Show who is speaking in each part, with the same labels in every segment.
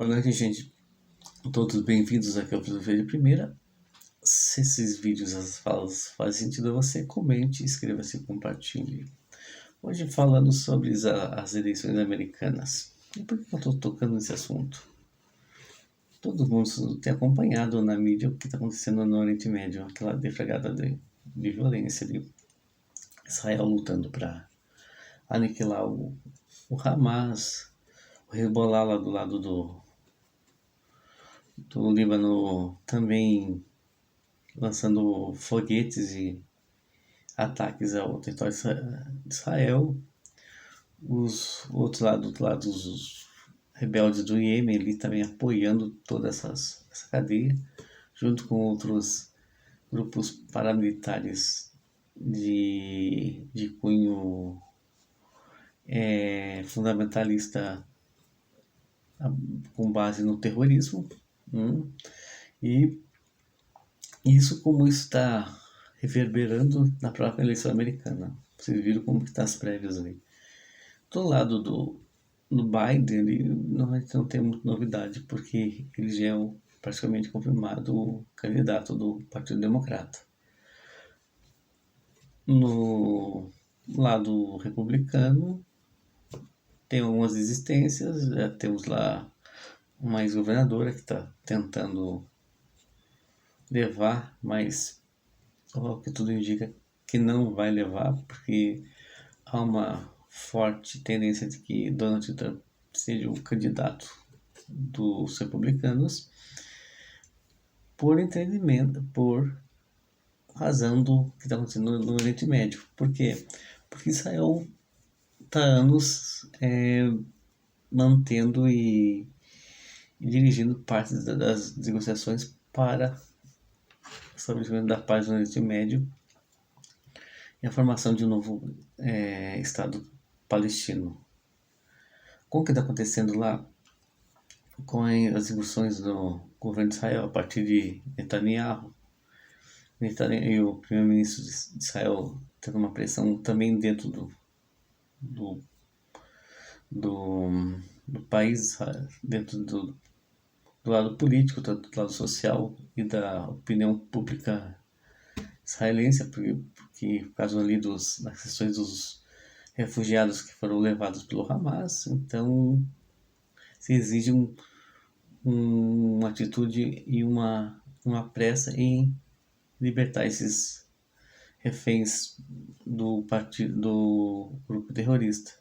Speaker 1: Boa noite, gente. Todos bem-vindos aqui ao Filosofia de Primeira. Se esses vídeos, as falas fazem sentido a você, comente, inscreva-se e compartilhe. Hoje falando sobre as eleições americanas. E por que eu estou tocando nesse assunto? Todo mundo tem acompanhado na mídia o que está acontecendo no Oriente Médio, aquela deflagrada de violência de Israel lutando para aniquilar o Hamas, o Hezbollah lá do lado do Líbano também lançando foguetes e ataques ao território de Israel. Os outros lados, os rebeldes do Iêmen, ali também apoiando toda essa cadeia, junto com outros grupos paramilitares de cunho fundamentalista com base no terrorismo. E isso como está reverberando na própria eleição americana. Vocês viram como que está as prévias ali. Do lado do Biden, ele não tem muita novidade, porque ele já é praticamente confirmado o candidato do Partido Democrata. No lado republicano, tem algumas existências, já temos lá uma ex-governadora que está tentando levar, mas o que tudo indica que não vai levar, porque há uma forte tendência de que Donald Trump seja o candidato dos republicanos por entendimento, por razão do que está acontecendo no Oriente Médio. Por quê? Porque Israel está há anos mantendo e dirigindo partes das negociações para o estabelecimento da paz no Oriente Médio e a formação de um novo Estado palestino. Como que está acontecendo lá com as incursões do governo de Israel a partir de Netanyahu e o primeiro-ministro de Israel tendo uma pressão também dentro do, do país, dentro do lado político, do lado social e da opinião pública israelense, porque por causa ali das questões dos refugiados que foram levados pelo Hamas, então se exige uma atitude e uma pressa em libertar esses reféns do partido do grupo terrorista.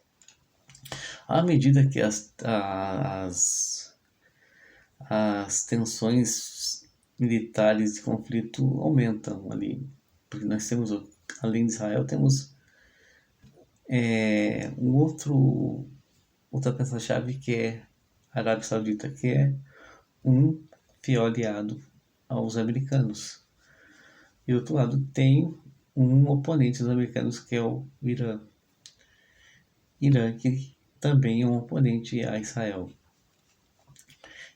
Speaker 1: À medida que as tensões militares de conflito aumentam ali, porque nós temos, além de Israel, temos outra peça-chave que é a Arábia Saudita, que é um fiel aliado aos americanos. E do outro lado tem um oponente dos americanos, que é o Irã. Irã, que também é um oponente a Israel.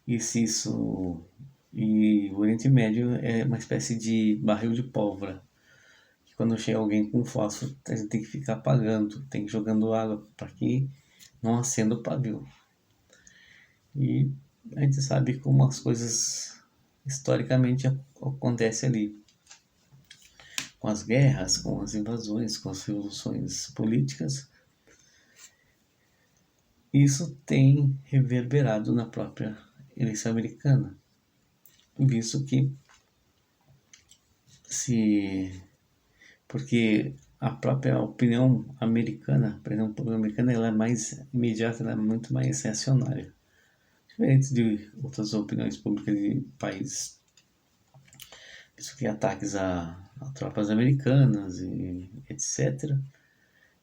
Speaker 1: E o Oriente Médio é uma espécie de barril de pólvora. Que quando chega alguém com fósforo, a gente tem que ficar apagando, tem que ir jogando água para que não acenda o pavio. E a gente sabe como as coisas historicamente acontecem ali. Com as guerras, com as invasões, com as revoluções políticas. Isso tem reverberado na própria eleição americana, visto que porque a própria opinião americana, por exemplo, a opinião americana, ela é mais imediata, ela é muito mais reacionária, diferente de outras opiniões públicas de países. Isso que ataques a tropas americanas e etc.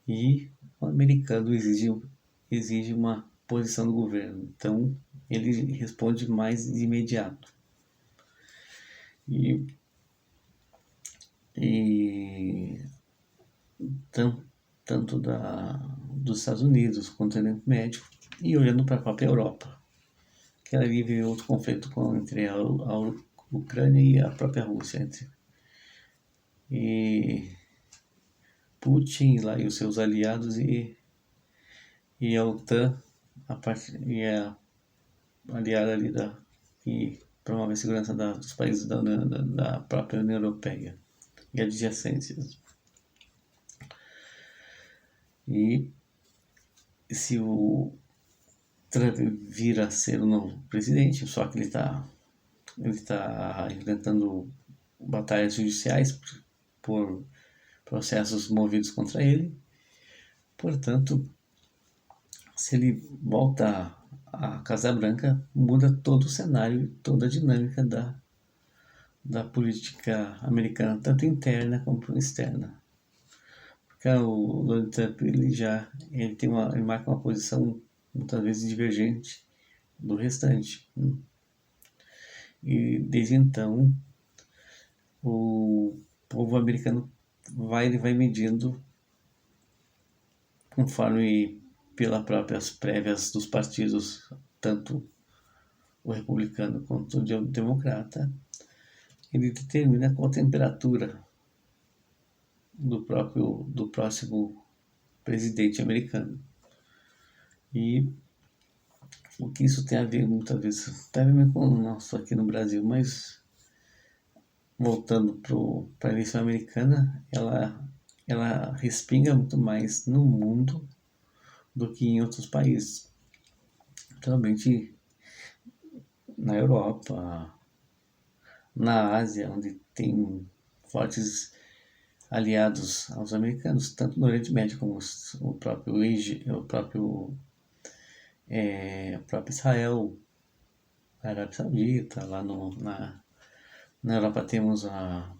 Speaker 1: E o americano exige uma posição do governo, então ele responde mais de imediato. E tanto dos Estados Unidos quanto do Oriente Médio, e olhando para a própria Europa, que ela vive outro conflito entre a Ucrânia e a própria Rússia, e Putin lá e os seus aliados e a OTAN, aliada ali que promove a segurança dos países da própria União Europeia e adjacências. E se o Trump vir a ser o novo presidente, só que ele está enfrentando batalhas judiciais por processos movidos contra ele. Portanto, se ele volta à Casa Branca, muda todo o cenário, toda a dinâmica da política americana, tanto interna como externa. Porque o Donald Trump ele marca uma posição muitas vezes divergente do restante. E desde então o povo americano vai medindo conforme pelas próprias prévias dos partidos, tanto o republicano quanto o democrata, ele determina qual a temperatura do próximo presidente americano. E o que isso tem a ver muitas vezes, tem a ver com o nosso aqui no Brasil, mas voltando para a eleição americana, ela respinga muito mais no mundo do que em outros países. Principalmente na Europa, na Ásia, onde tem fortes aliados aos americanos, tanto no Oriente Médio como o próprio Israel, a Arábia Saudita, na Europa temos a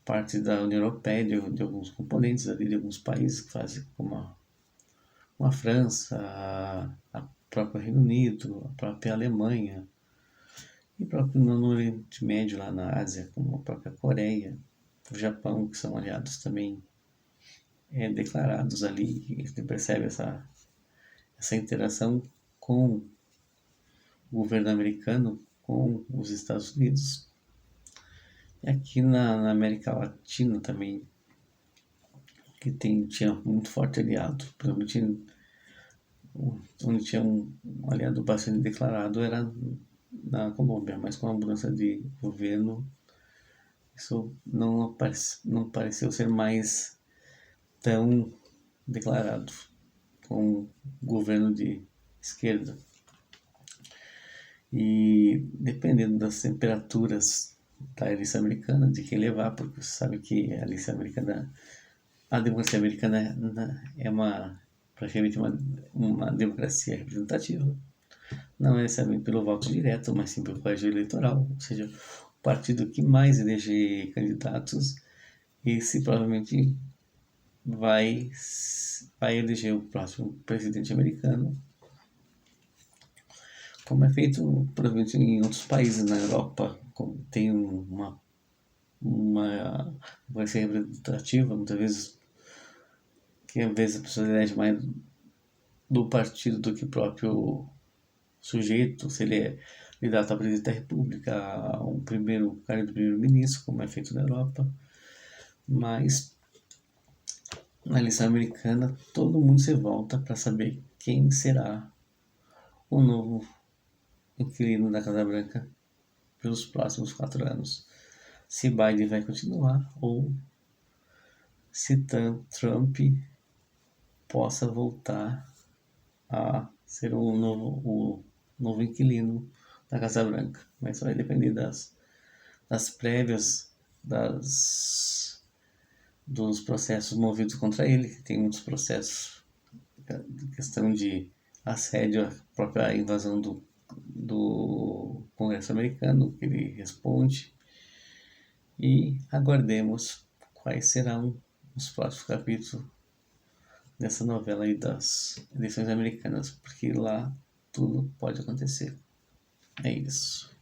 Speaker 1: parte da União Europeia, de alguns componentes ali, de alguns países que fazem, como a França, a própria Reino Unido, a própria Alemanha, e próprio no Oriente Médio, lá na Ásia, como a própria Coreia, o Japão, que são aliados também declarados ali, e você percebe essa interação com o governo americano, com os Estados Unidos. E aqui na América Latina também, que tinha muito forte aliado, principalmente onde tinha um aliado bastante declarado era na Colômbia, mas com a mudança de governo, isso não pareceu ser mais tão declarado com o governo de esquerda. E dependendo das temperaturas da eleição americana, de quem levar, porque você sabe que a eleição americana, a democracia americana praticamente uma democracia representativa. Não é necessariamente pelo voto direto, mas sim pelo colégio eleitoral, ou seja, o partido que mais eleger candidatos, esse provavelmente vai eleger o próximo presidente americano, como é feito provavelmente em outros países na Europa, tem uma vai ser representativa, muitas vezes, que às vezes a pessoa elege mais do partido do que o próprio sujeito, se ele é candidato a presidente da República, um cargo do primeiro-ministro, como é feito na Europa. Mas na eleição americana, todo mundo se volta para saber quem será o novo inquilino da Casa Branca pelos próximos 4 anos. Se Biden vai continuar ou se Trump possa voltar a ser o novo inquilino da Casa Branca. Mas vai depender das prévias dos processos movidos contra ele, que tem muitos processos, questão de assédio, a própria invasão do Congresso americano, que ele responde. E aguardemos quais serão os próximos capítulos dessa novela aí das eleições americanas, porque lá tudo pode acontecer. É isso.